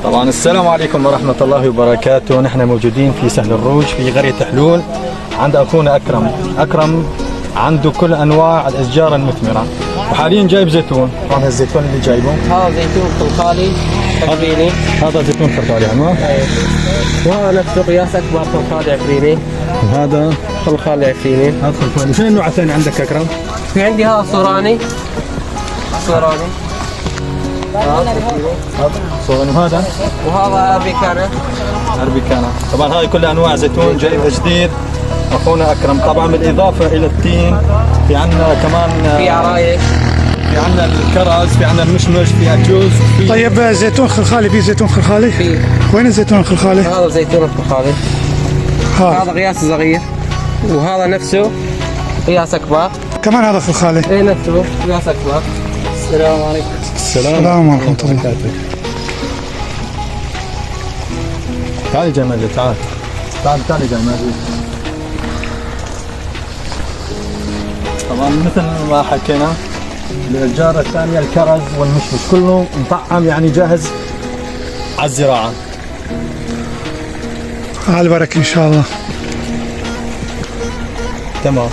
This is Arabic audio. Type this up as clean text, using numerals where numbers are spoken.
طبعا السلام عليكم ورحمة الله وبركاته. نحن موجودين في سهل الروج في قرية حلول عند أخونا أكرم عنده كل أنواع الأشجار المثمرة، وحاليا جايب زيتون. طبعا الزيتون اللي جايبه هذا زيتون خلخالي عفريني. هذا زيتون خلخالي عنوان، وهذا نفسه قياس أكبر خلخالي عفريني. وهذا خلخالي عفريني. هذا خلخالي. شنو النوع الثاني عندك أكرم؟ في عندي هذا صوراني. هذا صوراني، وهذا أربيكانا. طبعا هذه كلها أنواع زيتون جايبها جديد أخونا أكرم. طبعا بالإضافة إلى التين في عندنا كمان في عرايش، في عندنا الكرز، في عندنا المشمش، في الجوز. طيب زيتون خلخالي، في زيتون خلخالي؟ في. وين الزيتون الخلخالي؟ هذا زيتون الخلخالي. هذا قياس صغير، وهذا نفسه قياس أكبر. كمان هذا خلخالي؟ اي نفسه قياس أكبر. السلام عليكم. السلام ورحمة الله وبركاته. تعالي جاي ماجد، تعالي جاي ماجد. طبعا مثل ما حكينا الأشجار الثانية الكرز والمشمش كله مطعم، يعني جاهز على الزراعة. على البركة إن شاء الله. تمام.